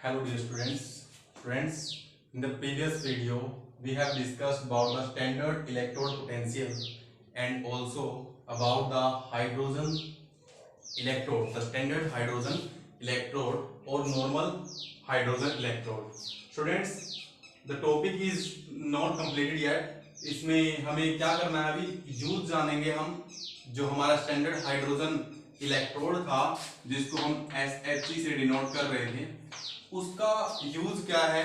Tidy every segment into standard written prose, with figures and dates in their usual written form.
Hello dear students. Friends, in the previous video we have discussed about the standard electrode potential and also about the hydrogen electrode, the standard hydrogen electrode or normal hydrogen electrode. Students, the topic is not completed yet. इसमें हमें क्या करना है, अभी use जानेंगे हम जो हमारा स्टैंडर्ड हाइड्रोजन इलेक्ट्रोड था जिसको हम SHE से डिनोट कर रहे थे, उसका यूज क्या है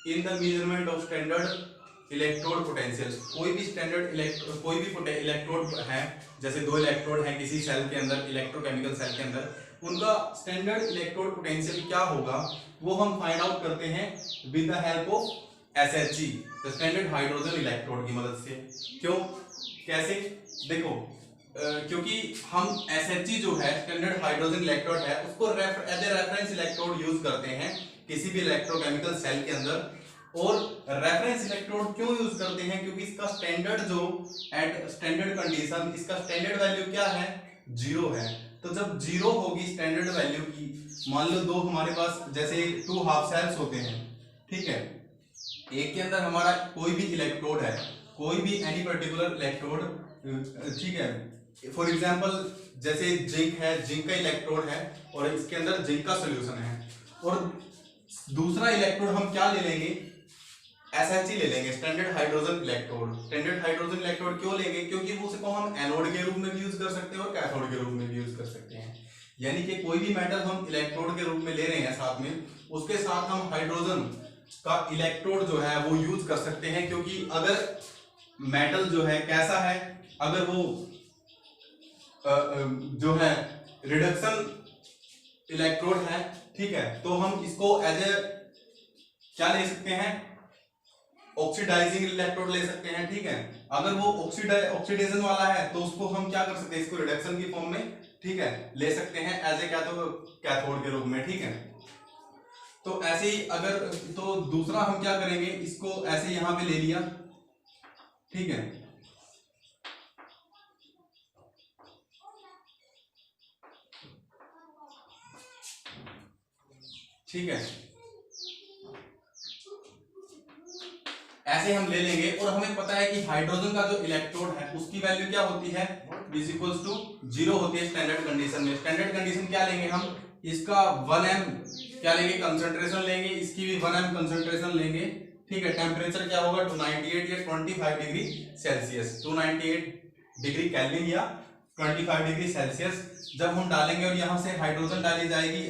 in the measurement of standard electrode potential. कोई भी इलेक्ट्रोड है, जैसे दो इलेक्ट्रोड हैं किसी सेल के अंदर, इलेक्ट्रोकेमिकल सेल के अंदर, उनका स्टैंडर्ड इलेक्ट्रोड पोटेंशियल क्या होगा वो हम फाइंड आउट करते हैं with the help of SHE, the standard hydrogen electrode की मदद से। क्यों, कैसे, देखो क्योंकि हम SHE जो है स्टैंडर्ड हाइड्रोजन इलेक्ट्रोड है उसको as a reference electrode use करते हैं किसी भी इलेक्ट्रोकेमिकल सेल के अंदर। और रेफरेंस इलेक्ट्रोड क्यों यूज करते हैं, क्योंकि इसका स्टैंडर्ड जो एट स्टैंडर्ड कंडीशन, इसका स्टैंडर्ड वैल्यू क्या है, 0 है। तो जब 0 होगी स्टैंडर्ड वैल्यू की, मान लो दो हमारे पास जैसे 2 हाफ सेल्स होते हैं, ठीक है, एक के अंदर हमारा कोई भी इलेक्ट्रोड है, कोई भी एनी पर्टिकुलर इलेक्ट्रोड, ठीक है, फॉर एग्जांपल जैसे जिंक है, जिंक का इलेक्ट्रोड है और इसके अंदर जिंक का सॉल्यूशन है, और दूसरा इलेक्ट्रोड हम क्या ले लेंगे, SHE ले लेंगे, standard hydrogen electrode. Standard hydrogen electrode क्यों लेंगे, क्योंकि वो उसको हम एनोड के रूप में भी यूज कर सकते हैं और कैथोड के रूप में भी यूज कर सकते हैं। यानी कि कोई भी मेटल हम इलेक्ट्रोड के रूप में ले रहे हैं साथ में, उसके साथ हम हाइड्रोजन का इलेक्ट्रोड जो है वो यूज कर सकते हैं। क्योंकि अगर मेटल जो है कैसा है, अगर वो जो है रिडक्शन इलेक्ट्रोड है, ठीक है, तो हम इसको एज ए क्या ले सकते हैं, ऑक्सीडाइजिंग इलेक्ट्रोड ले सकते हैं, ठीक है। अगर वो ऑक्सीडेशन वाला है तो उसको हम क्या कर सकते हैं, इसको रिडक्शन की फॉर्म में, ठीक है, ले सकते हैं एज ए कैथोड के रूप में, ठीक है। तो ऐसे ही अगर, तो दूसरा हम क्या करेंगे, इसको ऐसे यहां पे ले लिया, ठीक है, ठीक है, ऐसे हम ले लेंगे। और हमें पता है कि हाइड्रोजन का जो इलेक्ट्रोड है उसकी वैल्यू क्या होती है, इज इक्वल्स टू 0 होती है स्टैंडर्ड कंडीशन में। स्टैंडर्ड कंडीशन क्या लेंगे हम, इसका 1m क्या लेंगे, कंसंट्रेशन लेंगे, इसकी भी 1m कंसंट्रेशन लेंगे, ठीक है। टेम्परेचर क्या होगा, 298 या 25 डिग्री सेल्सियस, 298 डिग्री केल्विन या 25 डिग्री सेल्सियस जब हम डालेंगे, और यहाँ से हाइड्रोजन डाली जाएगी,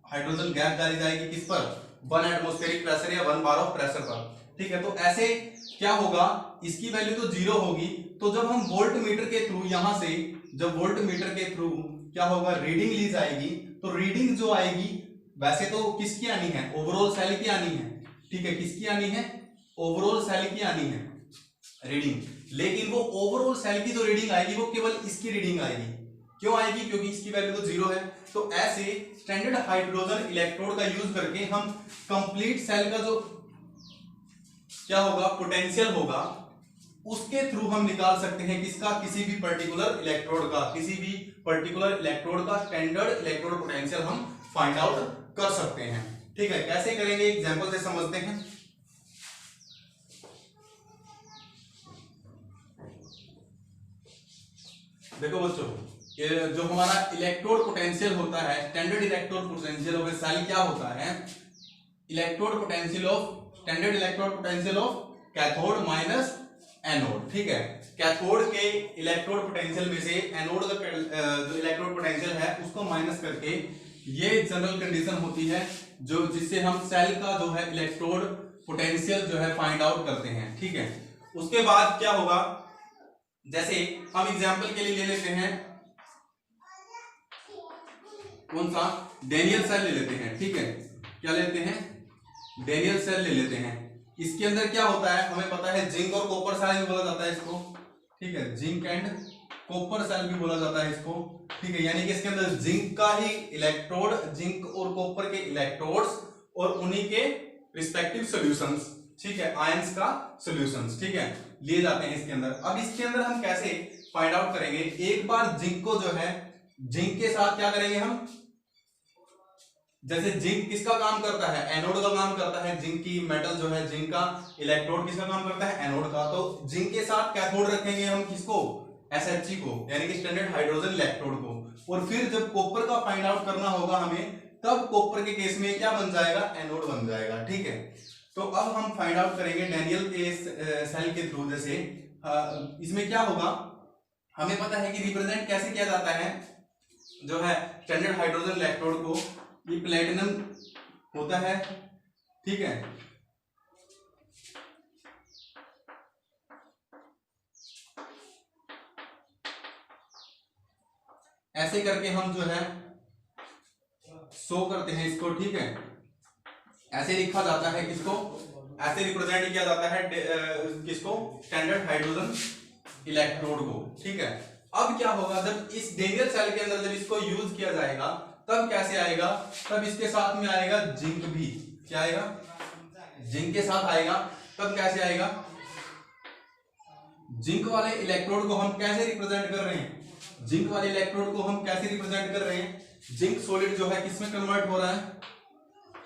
हाइड्रोजन गैस डाली जाएगी किस पर, 1 एटमॉस्फेरिक प्रेशर या 1 बार ऑफ प्रेशर पर, ठीक है। तो ऐसे क्या होगा, इसकी वैल्यू तो 0 होगी, तो जब हम वोल्ट मीटर के थ्रू, यहां से जब वोल्ट मीटर के थ्रू क्या होगा, रीडिंग ली जाएगी, तो रीडिंग जो आएगी वैसे तो किसकी आनी है, ओवरऑल सेल की आनी है, ठीक है, किसकी आनी है, ओवरऑल सेल की आनी है रीडिंग। लेकिन वो ओवरऑल सेल की जो रीडिंग आएगी वो केवल इसकी रीडिंग आएगी। क्यों आएगी, क्योंकि इसकी वैल्यू तो 0 है। तो ऐसे स्टैंडर्ड हाइड्रोजन इलेक्ट्रोड का यूज करके हम कंप्लीट सेल का जो क्या होगा, पोटेंशियल होगा, उसके थ्रू हम निकाल सकते हैं किसका, किसी भी पर्टिकुलर इलेक्ट्रोड का, किसी भी पर्टिकुलर इलेक्ट्रोड का स्टैंडर्ड इलेक्ट्रोड पोटेंशियल हम फाइंड आउट कर सकते हैं, ठीक है। कैसे करेंगे, एग्जांपल से समझते हैं। देखो बच्चों, ये जो हमारा इलेक्ट्रोड पोटेंशियल होता है, standard electrode potential of cell क्या होता है, electrode potential of, standard electrode potential of cathode minus anode, ठीक है। कैथोड के इलेक्ट्रोड पोटेंशियल में से एनोड का जो इलेक्ट्रोड पोटेंशियल है उसको माइनस करके ये जनरल कंडीशन होती है जो जिससे हम सेल का जो है इलेक्ट्रोड पोटेंशियल जो है फाइंड आउट करते हैं, ठीक है। उसके बाद क्या होगा, जैसे हम एग्जांपल के लिए ले लेते हैं कौन सा, डेनियल सेल ले लेते हैं, ठीक है, क्या लेते हैं, डेनियल सेल ले लेते हैं। इसके अंदर क्या होता है, हमें पता है जिंक और कॉपर सेल भी बोला जाता है इसको, ठीक है, जिंक एंड कॉपर सेल भी बोला जाता है इसको, ठीक है। यानी कि इसके अंदर जिंक का ही इलेक्ट्रोड, जिंक और कॉपर के इलेक्ट्रोड्स और उन्हीं के रिस्पेक्टिव सॉल्यूशंस, ठीक है, आयंस का सॉल्यूशंस, ठीक है, लिए जाते हैं इसके अंदर। अब इसके अंदर हम कैसे फाइंड आउट करेंगे, एक बार जिंक को जो है, जिंक के साथ क्या करेंगे हम, जैसे जिंक किसका काम करता है, एनोड का काम करता है। जिंक की मेटल जो है, जिंक का इलेक्ट्रोड किसका काम करता है, एनोड का। तो जिंक के साथ कैथोड रखेंगे हम किसको, SHG को, यानी कि स्टैंडर्ड हाइड्रोजन इलेक्ट्रोड को। और फिर जब कॉपर का फाइंड आउट करना होगा हमें, तब कॉपर के केस में क्या बन जाएगा, एनोड बन जाएगा। ठीक है, तो अब हम फाइंड आउट करेंगे डैनियल के सेल के थ्रू। जैसे इसमें क्या होगा, हमें पता है कि रिप्रेजेंट कैसे किया जाता है जो है स्टैंडर्ड हाइड्रोजन इलेक्ट्रोड को, ये प्लेटिनम होता है। ठीक है, ऐसे करके हम जो है शो करते हैं इसको। ठीक है, ऐसे लिखा जाता है किसको, ऐसे रिप्रेजेंट किया जाता है किसको, स्टैंडर्ड हाइड्रोजन इलेक्ट्रोड को। ठीक है, अब क्या होगा, जब इस डैनियल सेल के अंदर जब इसको यूज किया जाएगा, तब कैसे आएगा, तब इसके साथ में आएगा जिंक भी। क्या आएगा, जिंक के साथ आएगा। तब कैसे आएगा, जिंक वाले इलेक्ट्रोड को हम कैसे रिप्रेजेंट कर रहे हैं, जिंक वाले इलेक्ट्रोड को हम कैसे रिप्रेजेंट कर रहे हैं, जिंक सॉलिड जो है किसमें कन्वर्ट हो रहा है,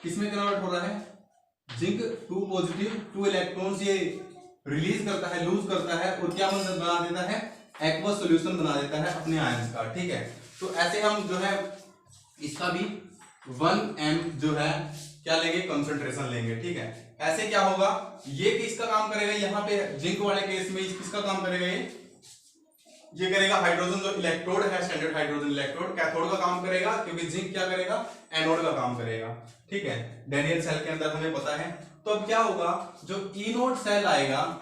किसमें कन्वर्ट हो रहा है, जिंक 2 पॉजिटिव 2 इलेक्ट्रॉन्स ये रिलीज करता है, लूज करता है, और क्या बना देता है, एक्वस सॉल्यूशन बना देता है अपने आयंस का। ठीक है, तो ऐसे हम जो है इसका भी 1m जो है क्या लेंगे, कंसंट्रेशन लेंगे। ठीक है, ऐसे क्या होगा, ये किसका काम करेगा, यहाँ पे जिंक वाले केस में किसका काम करेगा, ये करेगा हाइड्रोजन जो इलेक्ट्रोड है, स्टैंडर्ड हाइड्रोजन इलेक्ट्रोड, कैथोड का काम करेगा, क्योंकि जिंक क्या करेगा, एनोड का काम करेगा। ठीक है, डैनियल सेल के अंदर हमें पता है। तो अब क्या होगा, जो इनोड सेल आएगा,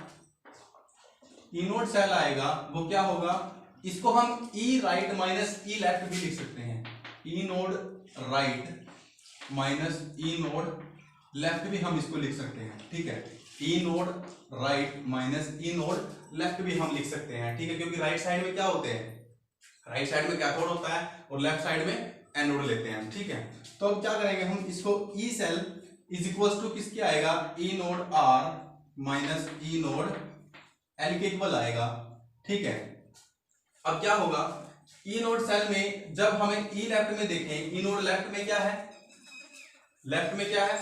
इनोड सेल आएगा, वो क्या होगा, इसको हम ई राइट माइनस ई लेफ्ट भी लिख सकते हैं। ई node right minus E node left भी हम इसको लिख सकते हैं। ठीक है, E node right minus E node left भी हम लिख सकते हैं। ठीक है, क्योंकि राइट साइड में क्या होते हैं, राइट साइड में कैथोड होता है और लेफ्ट साइड में एनोड लेते हैं। ठीक है, तो अब क्या करेंगे हम, इसको E cell is equal to किसके आएगा, E naught R minus E naught L के इक्वल आएगा। ठीक है, अब क्या होगा, ई नोड सेल में जब हमें ई लेफ्ट में देखें, ई नोड लेफ्ट में क्या है, लेफ्ट में क्या है,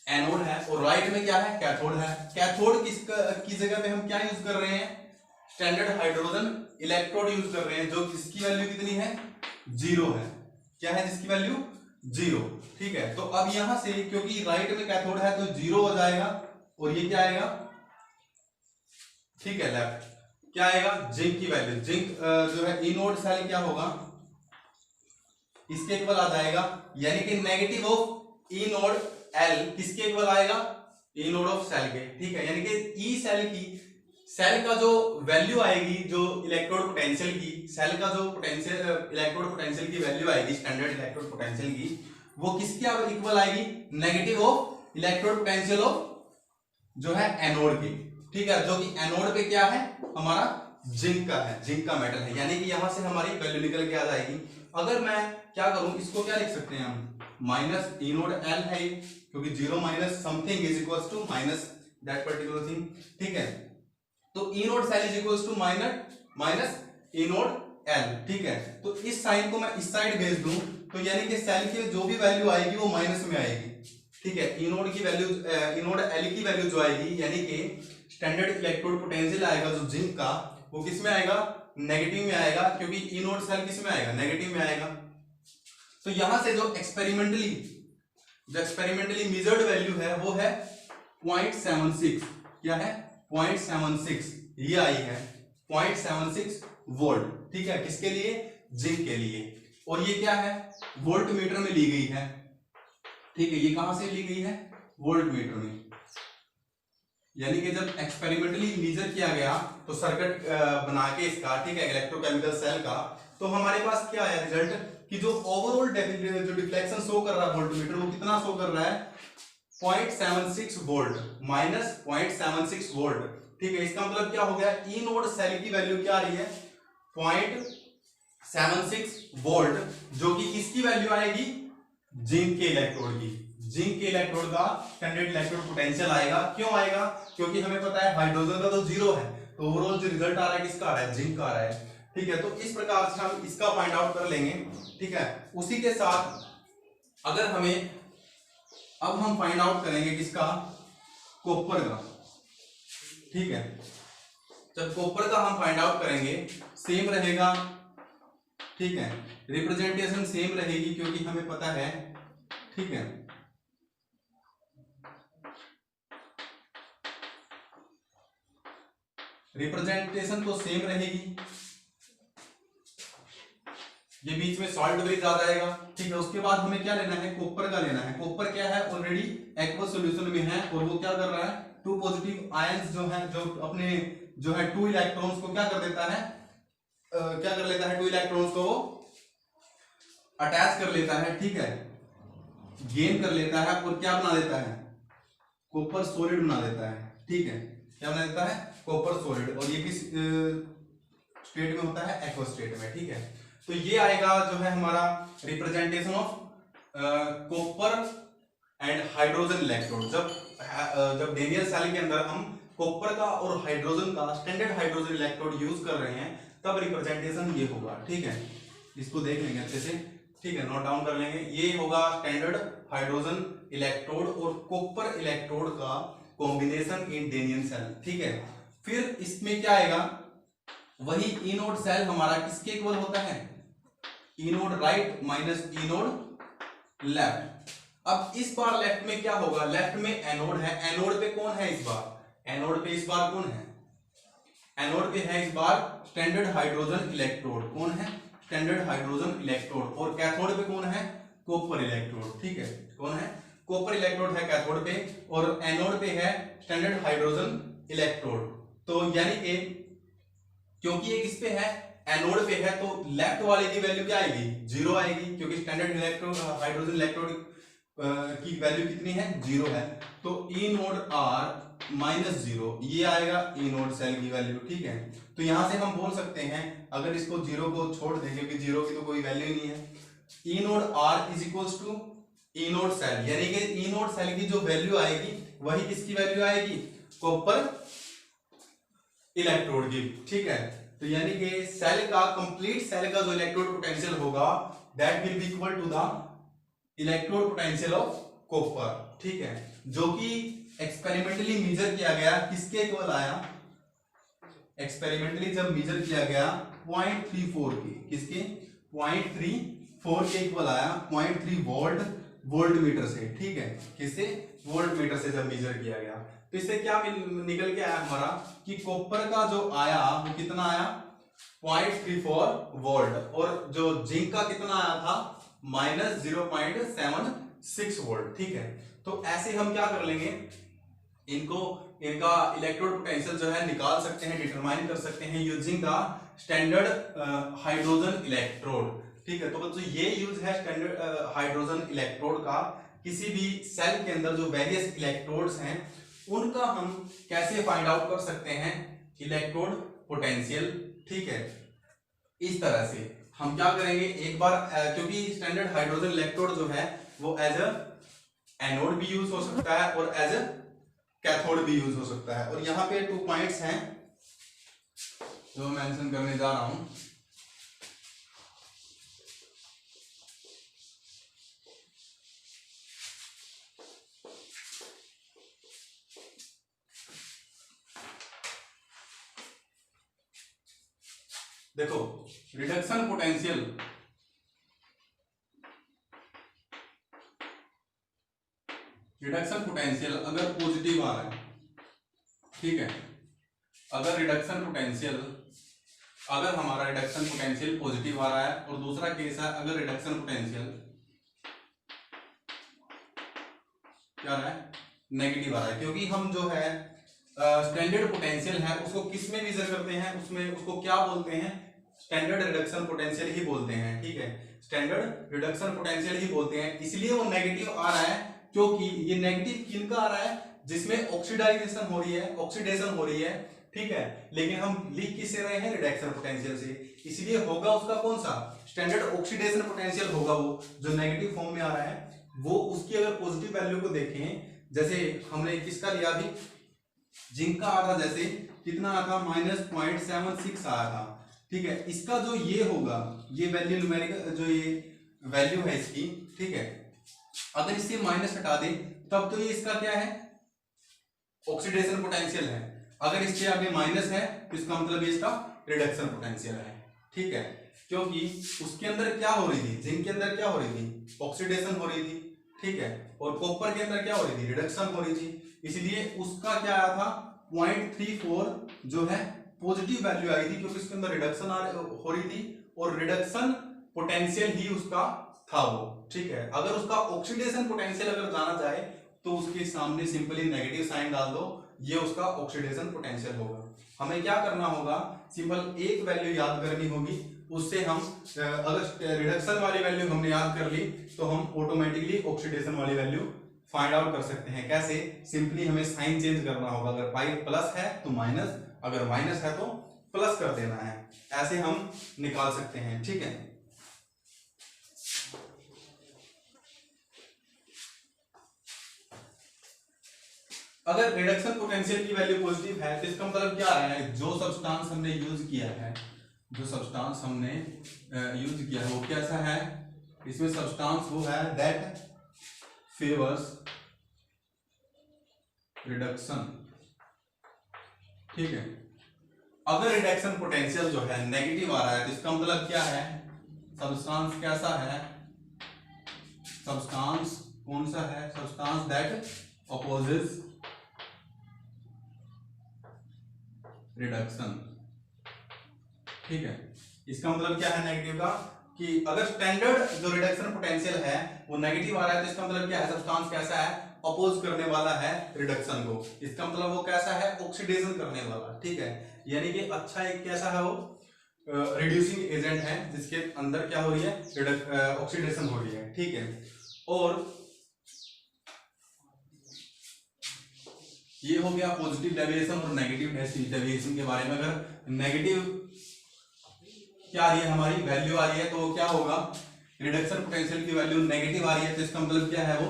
एनोड है, और राइट में क्या है, कैथोड है। कैथोड की जगह पे हम क्या यूज कर रहे हैं, स्टैंडर्ड हाइड्रोजन इलेक्ट्रोड यूज कर रहे हैं, जो जिसकी वैल्यू कितनी है, 0 है। क्या है, जिसकी वैल्यू 0। ठीक है, तो अब यहां से क्योंकि राइट में कैथोड है तो 0 हो जाएगा, और ये क्या आएगा, ठीक है, लेफ्ट क्या आएगा, जिंक की वैल्यू, जिंक जो है इनोड सेल क्या होगा, इसके इक्वल आ जाएगा, यानी कि negative of E naught L किसके इक्वल आएगा, ई नोड ऑफ सेल के। ठीक है, यानी कि ई सेल की, सेल का जो वैल्यू आएगी, जो इलेक्ट्रोड पोटेंशियल की, सेल का जो पोटेंशियल इलेक्ट्रोड पोटेंशियल की वैल्यू आएगी, स्टैंडर्ड इलेक्ट्रोड पोटेंशियल की, वो किसके इक्वल आएगी, negative of electrode potential of जो है एनोड की। ठीक है, जो कि एनोड पे क्या है, हमारा जिंक का है, जिंक का मेटल है, यानी कि यहां से हमारी वैल्यू निकल के आ जाएगी। अगर मैं क्या करूं, इसको क्या लिख सकते हैं हम, माइनस ई नोड एल है, क्योंकि 0 minus something is equal to minus that particular thing. ठीक है, तो E naught cell is equal to minus E naught L. ठीक है, तो इस साइन को मैं इस साइड भेज दूं, तो यानी कि सेल की जो भी वैल्यू आएगी वो माइनस में आएगी। ठीक है, ई नोड की वैल्यू, ई नोड एल की वैल्यू जो आएगी, यानी कि स्टैंडर्ड इलेक्ट्रोड पोटेंशियल आएगा जो जिंक का, वो किस में आएगा, नेगेटिव में आएगा, क्योंकि ई नोड सेल किस में आएगा, नेगेटिव में आएगा। तो यहां से जो एक्सपेरिमेंटली मेजर्ड वैल्यू है वो है 0.76। क्या है, 0.76 ये आई है, 0.76 वोल्ट। ठीक है, किसके लिए, जिंक के लिए। और ये क्या है, वोल्ट मीटर में ली गई है। ठीक है, ये कहां से ली गई है, वोल्ट मीटर में। यानी कि जब एक्सपेरिमेंटली मेजर किया गया तो सर्किट बना के इसका, ठीक है, इलेक्ट्रोकेमिकल सेल का, तो हमारे पास क्या आया रिजल्ट, कि जो ओवरऑल जो डिफ्लेक्शन शो कर रहा है वोल्ट मीटर, वो कितना शो कर रहा है, 0.76 वोल्ट माइनस 0.76 वोल्ट। ठीक है, इसका मतलब क्या हो गया, ई नोड सेल की वैल्यू क्या आ रही है, 0.76 वोल्ट, जो कि किसकी वैल्यू आएगी, जिंक के इलेक्ट्रोड की। जिंक के इलेक्ट्रोड का स्टैंडर्ड इलेक्ट्रोड पोटेंशियल आएगा। क्यों आएगा, क्योंकि हमें पता है हाइड्रोजन का तो 0 है, तो ओवरऑल जो रिजल्ट आ रहा है किसका आ रहा है, जिंक का आ रहा है। ठीक है, तो इस प्रकार से हम इसका फाइंड आउट कर लेंगे। ठीक है, उसी के साथ अगर हमें अब हम फाइंड आउट करेंगे किसका, कॉपर का, ठीक है। जब कॉपर का हम फाइंड आउट करेंगे सेम रहेगा, ठीक है, रिप्रेजेंटेशन सेम रहेगी क्योंकि हमें पता है, ठीक है। रिप्रेजेंटेशन तो सेम रहेगी, ये बीच में सॉल्ट ब्रिज आ जाएगा, ठीक है। उसके बाद हमें क्या लेना है, कॉपर का लेना है। कॉपर क्या है, ऑलरेडी एक्वस सॉल्यूशन में है और वो क्या कर रहा है, टू पॉजिटिव आयंस जो है, जो अपने जो है टू इलेक्ट्रॉन्स को क्या कर देता है, क्या कर लेता है, टू इलेक्ट्रॉन्स को वो अटैच कर लेता है, ठीक है, गेन कर लेता है और क्या बना देता है, कॉपर सॉलिड बना देता है, ठीक है। क्या बना देता है, कॉपर सॉलिड। और ये किस स्टेट में होता है, एक्वस स्टेट में, ठीक है। तो ये आएगा जो है हमारा representation of copper and hydrogen electrode. जब डेनियल सेल के अंदर हम कॉपर का और हाइड्रोजन का स्टैंडर्ड हाइड्रोजन इलेक्ट्रोड यूज कर रहे हैं तब रिप्रेजेंटेशन ये होगा, ठीक है। इसको देख लेंगे अच्छे से, ठीक है, नोट डाउन कर लेंगे। ये होगा स्टैंडर्ड हाइड्रोजन इलेक्ट्रोड और कॉपर इलेक्ट्रोड का कॉम्बिनेशन इन डेनियल सेल, ठीक है। फिर इसमें क्या आएगा, वही इनोड सेल हमारा किसके इक्वल होता है, inode right minus inode left. अब इस बार लेफ्ट में क्या होगा, लेफ्ट में एनोड है, एनोड पे कौन है इस बार, एनोड पे इस बार कौन है, एनोड पे है इस बार स्टैंडर्ड हाइड्रोजन इलेक्ट्रोड। कौन है, स्टैंडर्ड हाइड्रोजन इलेक्ट्रोड। और कैथोड पे कौन है, कॉपर इलेक्ट्रोड, ठीक है। कौन है, कॉपर इलेक्ट्रोड है कैथोड पे और एनोड पे है स्टैंडर्ड हाइड्रोजन इलेक्ट्रोड। तो यानी कि क्योंकि ये किस पे है, एनोड पे है, तो लेफ्ट वाले की वैल्यू क्या आएगी, जीरो आएगी, क्योंकि स्टैंडर्ड इलेक्ट्रोड हाइड्रोजन इलेक्ट्रोड की वैल्यू कितनी है, जीरो है। तो E naught R minus zero, ये आएगा ई नोड सेल की वैल्यू, ठीक है। तो यहां से हम बोल सकते हैं, अगर इसको जीरो को छोड़ दें क्योंकि जीरो की तो कोई वैल्यू ही नहीं है, E naught R is equals to E naught cell, यानी कि ई नोड सेल की जो वैल्यू आएगी वही किसकी वैल्यू आएगी, कॉपर इलेक्ट्रोड की, ठीक है। तो यानी कि सेल का कंप्लीट सेल का जो इलेक्ट्रोड पोटेंशियल होगा that will be equal to the electrode potential of copper, ठीक है, जो कि एक्सपेरिमेंटली मेजर किया गया, किसके इक्वल आया, एक्सपेरिमेंटली जब मेजर किया गया 0.34 के, किसके 0.34 के इक्वल आया, 0.3 वोल्ट मीटर से, ठीक है, किससे, वोल्ट मीटर से जब मेजर किया गया। तो इससे क्या निकल के आया हमारा कि कॉपर का जो आया वो कितना आया, 0.34 वोल्ट, और जो जिंक का कितना आया था, माइनस 0.76 वोल्ट, ठीक है। तो ऐसे हम क्या कर लेंगे, इनका इलेक्ट्रोड पोटेंशियल जो है निकाल सकते हैं, डिटरमाइन कर सकते हैं using the standard hydrogen electrode, ठीक है। तो बच्चों ये यूज है स्टैंडर्ड हाइड्रोजन इलेक्ट्रोड का, किसी भी सेल के अंदर जो वेरियस इलेक्ट्रोड्स हैं उनका हम कैसे फाइंड आउट कर सकते हैं, इलेक्ट्रोड पोटेंशियल, ठीक है। इस तरह से हम क्या करेंगे, एक बार क्योंकि स्टैंडर्ड हाइड्रोजन इलेक्ट्रोड जो है वो एज अ एनोड भी यूज हो सकता है और एज अ कैथोड भी यूज हो सकता है। और यहाँ पे 2 पॉइंट्स हैं जो मेंशन करने जा रहा हूं। देखो, रिडक्शन पोटेंशियल, अगर पॉजिटिव आ रहा है, ठीक है, अगर हमारा रिडक्शन पोटेंशियल पॉजिटिव आ रहा है, और दूसरा केस है अगर रिडक्शन पोटेंशियल क्या आ रहा है, नेगेटिव आ रहा है, क्योंकि हम जो है स्टैंडर्ड पोटेंशियल है उसको किस में मेजर करते हैं, उसमें उसको क्या बोलते हैं, स्टैंडर्ड रिडक्शन पोटेंशियल ही बोलते हैं, ठीक है, स्टैंडर्ड रिडक्शन पोटेंशियल ही बोलते हैं। इसलिए वो नेगेटिव आ रहा है क्योंकि ये नेगेटिव किनका आ रहा है, जिसमें ऑक्सीडाइजेशन हो रही है, ठीक है, लेकिन हम लिख किससे रहे हैं, रिडक्शन पोटेंशियल से, इसलिए होगा उसका कौन सा, स्टैंडर्ड ऑक्सीडेशन पोटेंशियल होगा वो जो नेगेटिव फॉर्म में आ रहा है वो। उसकी अगर पॉजिटिव वैल्यू को देखें, जैसे हमने किसका लिया अभी, जिंक का आया था, जैसे कितना आया था, -0.76 आया था, ठीक है। इसका जो ये होगा, ये वैल्यू न्यूमेरिकल जो ये वैल्यू है इसकी, ठीक है, अगर इससे माइनस हटा दें तब तो ये इसका क्या है, ऑक्सीडेशन पोटेंशियल है। अगर इससे आगे माइनस है तो इसका मतलब ये इसका रिडक्शन पोटेंशियल है। ठीक है, क्योंकि उसके अंदर क्या हो रही थी, जिंक के अंदर क्या हो रही थी, ऑक्सीडेशन हो रही थी। ठीक है, और कॉपर के अंदर क्या हो रही थी, रिडक्शन हो रही थी। इसलिए उसका क्या आया था, 0.34 जो है पॉजिटिव वैल्यू आई थी, क्योंकि उसके अंदर रिडक्शन हो रही थी और रिडक्शन पोटेंशियल ही उसका था वो। ठीक है, अगर उसका ऑक्सीडेशन पोटेंशियल अगर जाना जाए तो उसके सामने सिंपली नेगेटिव साइन डाल दो, ये उसका ऑक्सीडेशन पोटेंशियल होगा। हमें क्या करना होगा, सिंपल एक वैल्यू याद करनी होगी, उससे हम अगर रिडक्शन वाली वैल्यू हमने याद कर ली तो हम ऑटोमेटिकली ऑक्सीडेशन वाली वैल्यू फाइंड आउट कर सकते हैं। कैसे, सिंपली हमें साइन चेंज करना होगा, अगर पाई प्लस है तो माइनस, अगर माइनस है तो प्लस कर देना है, ऐसे हम निकाल सकते हैं। ठीक है, अगर रिडक्शन पोटेंशियल की वैल्यू पॉजिटिव है तो इसका मतलब क्या है, जो सब्सटेंस हमने यूज किया है, जो सब्सटेंस हमने यूज किया है वो कैसा है, इसमें सब्सटेंस वो है दैट फेवर्स रिडक्शन। ठीक है, अगर रिडक्शन पोटेंशियल जो है नेगेटिव आ रहा है तो इसका मतलब क्या है, सब्सटेंस कैसा है, सब्सटेंस कौन सा है, सब्सटेंस दैट अपोजेस रिडक्शन। ठीक है, इसका मतलब क्या है नेगेटिव का, कि अगर स्टैंडर्ड जो रिडक्शन पोटेंशियल है वो नेगेटिव आ रहा है तो इसका मतलब क्या है, सब्सटेंस कैसा है, अपोज करने वाला है रिडक्शन को। इसका मतलब वो कैसा है, ऑक्सीडेशन करने वाला। ठीक है, यानी कि अच्छा एक कैसा है, वो रिड्यूसिंग एजेंट है जिसके अंदर क्या हो रही है, ऑक्सीडेशन हो रही है। ठीक है, और ये हो गया पॉजिटिव डेविएशन और नेगेटिव डेविएशन के बारे में। अगर नेगेटिव क्या आ रही है, हमारी वैल्यू आ रही है, तो क्या होगा, रिडक्शन पोटेंशियल की वैल्यू नेगेटिव आ रही है तो इसका मतलब क्या है, वो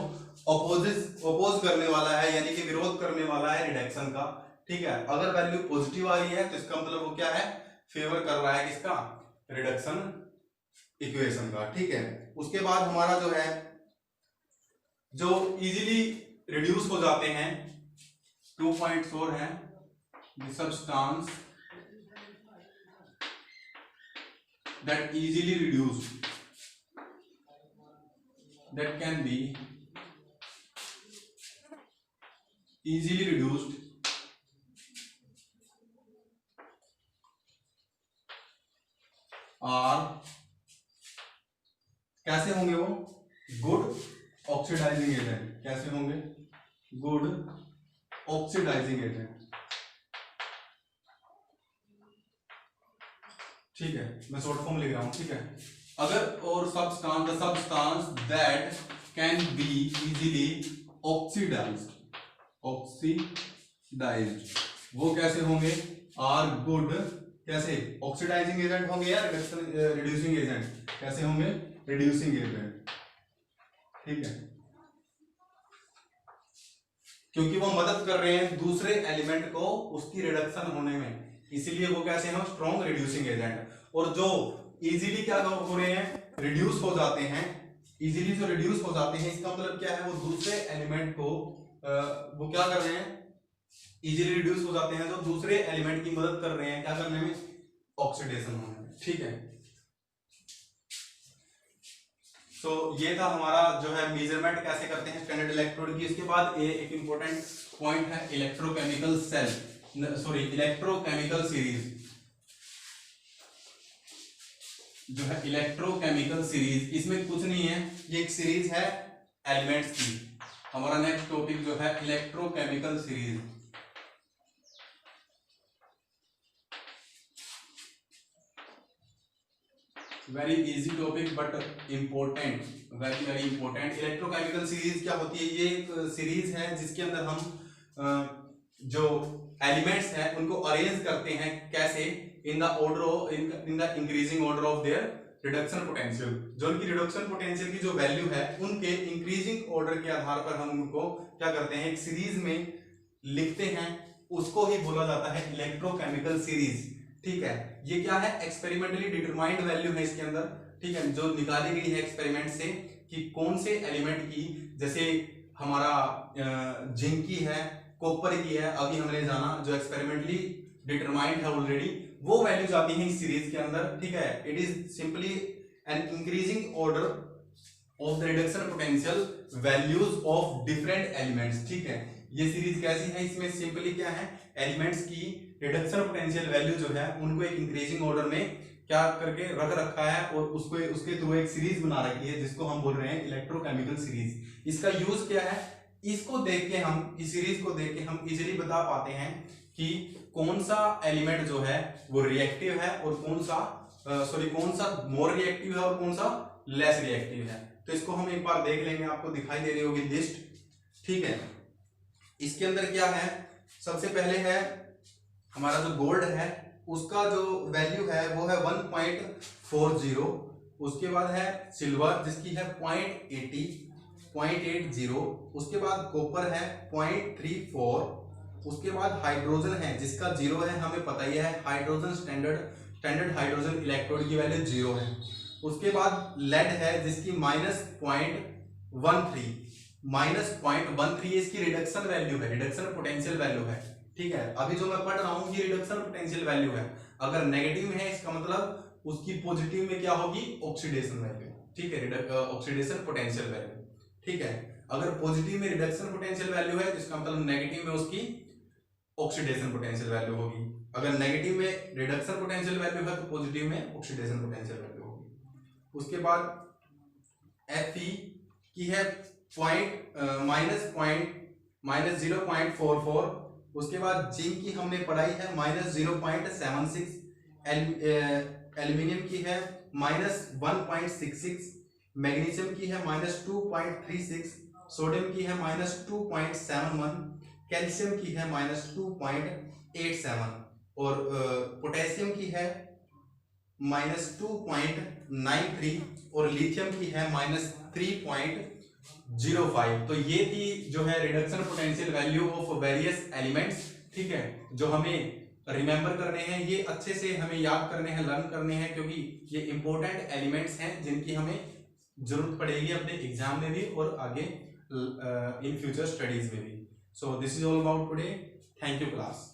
अपोज करने वाला है, यानी कि विरोध करने वाला है रिडक्शन का। ठीक है, अगर वैल्यू पॉजिटिव आ रही है तो इसका मतलब वो क्या है, फेवर कर रहा है किसका, रिडक्शन इक्वेशन का। ठीक है, उसके बाद हमारा जो है, जो इजीली रिड्यूस हो जाते हैं 2.4 है, the substance that easily reduced, that can be easily reduced are कैसे होंगे, वो गुड ऑक्सीडाइजिंग एजेंट। कैसे होंगे, गुड ऑक्सीडाइजिंग एजेंट। ठीक है, मैं शॉर्ट फॉर्म लिख रहा हूं। ठीक है, अगर और substance, the substance that can be easily oxidized, वो कैसे होंगे, आर गुड, कैसे, ऑक्सीडाइजिंग एजेंट होंगे या रिड्यूसिंग एजेंट, कैसे होंगे, रिड्यूसिंग एजेंट। ठीक है, क्योंकि वो मदद कर रहे हैं दूसरे एलिमेंट को उसकी रिडक्शन होने में, इसीलिए वो कैसे हैं, स्ट्रॉन्ग रिड्यूसिंग एजेंट। और जो इजीली क्या हो रहे हैं, रिड्यूस हो जाते हैं, इजीली जो रिड्यूस हो जाते हैं, इसका मतलब क्या है, वो दूसरे एलिमेंट को वो क्या कर रहे हैं, इजीली रिड्यूस हो जाते हैं, जो दूसरे एलिमेंट की मदद कर रहे हैं क्या करने में, ऑक्सीडेशन होने में। ठीक है, तो ये था हमारा जो है मेजरमेंट कैसे करते हैं स्टैंडर्ड इलेक्ट्रोड की। इसके बाद एक इंपॉर्टेंट पॉइंट है इलेक्ट्रोकेमिकल इलेक्ट्रोकेमिकल सीरीज, जो है इलेक्ट्रोकेमिकल सीरीज, इसमें कुछ नहीं है, ये एक सीरीज है एलिमेंट्स की। हमारा नेक्स्ट टॉपिक जो है electrochemical series. Very easy topic but important, very very important. Electrochemical series क्या होती है, ये एक सीरीज है जिसके अंदर हम जो एलिमेंट्स हैं उनको अरेंज करते हैं, कैसे, in the order, in the increasing order of their reduction potential. जो उनकी रिडक्शन पोटेंशियल की जो वैल्यू है उनके इंक्रीजिंग ऑर्डर के आधार पर हम उनको क्या करते हैं, एक सीरीज में लिखते हैं, उसको ही बोला जाता है इलेक्ट्रोकेमिकल सीरीज। ठीक है, ये क्या है, एक्सपेरिमेंटली डिटरमाइंड वैल्यू है इसके अंदर। ठीक है, जो निकाली गई है एक्सपेरिमेंट से कि कौन से एलिमेंट की जैसे हमारा जिंक की है, कॉपर की है, अभी हमने जाना जो एक्सपेरिमेंटली डिटरमाइंड है ऑलरेडी, वो वैल्यूज आती हैं इस सीरीज के अंदर, ठीक है। It is simply an increasing order of the reduction potential values of different elements, ठीक है। ये सीरीज कैसी है, इसमें सिंपली क्या है, एलिमेंट्स की रिडक्शन पोटेंशियल वैल्यू जो है उनको एक इंक्रीजिंग ऑर्डर में क्या करके रख रखा है और उसको उसके थ्रू एक सीरीज बना रखी है जिसको हम बोल रहे हैं इलेक्ट्रोकेमिकल सीरीज। इसका यूज क्या है, इसको देख के हम, इस सीरीज को देख के हम इजीली बता पाते हैं कि कौन सा एलिमेंट जो है वो रिएक्टिव है और कौन सा कौन सा मोर रिएक्टिव है और कौन सा लेस रिएक्टिव है। तो इसको हम एक बार देख लेंगे, आपको दिखाई दे रही होगी लिस्ट, ठीक है। इसके अंदर क्या है, सबसे पहले है हमारा जो गोल्ड है उसका जो वैल्यू है वो है 1.40, उसके बाद है सिल्वर जिसकी है 0.80, उसके बाद कॉपर है 0.34, उसके बाद हाइड्रोजन है जिसका 0 है, हमें पता ही है हाइड्रोजन स्टैंडर्ड हाइड्रोजन इलेक्ट्रोड की वैल्यू 0 है। उसके बाद लेड है जिसकी -0.13 इसकी रिडक्शन वैल्यू है, रिडक्शन पोटेंशियल वैल्यू है, ठीक है। अभी जो मैं पढ़ रहा हूं ये रिडक्शन पोटेंशियल वैल्यू है, अगर नेगेटिव है इसका मतलब उसकी पॉजिटिव में क्या होगी, ऑक्सीडेशन वैल्यू, ठीक है, ऑक्सीडेशन पोटेंशियल वैल्यू, ठीक है। अगर पॉजिटिव में रिडक्शन पोटेंशियल वैल्यू है तो इसका मतलब नेगेटिव में उसकी ऑक्सीडेशन पोटेंशियल वैल्यू होगी, अगर नेगेटिव में रिडक्शन पोटेंशियल वैल्यू है तो पॉजिटिव में ऑक्सीडेशन पोटेंशियल वैल्यू होगी। उसके बाद Fe की है -0.44, उसके बाद जिंक की हमने पढ़ाई है -0.76, एल्यूमिनियम की है -1.66, मैग्नीशियम की है -2.36, सोडियम की है -2.71, कैल्शियम की है -2.87 और पोटेशियम की है -2.93 और लिथियम की है -3.05। तो ये थी जो है reduction potential value of various elements, ठीक है, जो हमें रिमेंबर करने हैं, ये अच्छे से हमें याद करने हैं, लर्न करने हैं, क्योंकि ये इंपॉर्टेंट एलिमेंट्स हैं जिनकी हमें जरूरत पड़ेगी अपने एग्जाम में भी और आगे इन फ्यूचर स्टडीज में भी। So this is all about today, thank you class.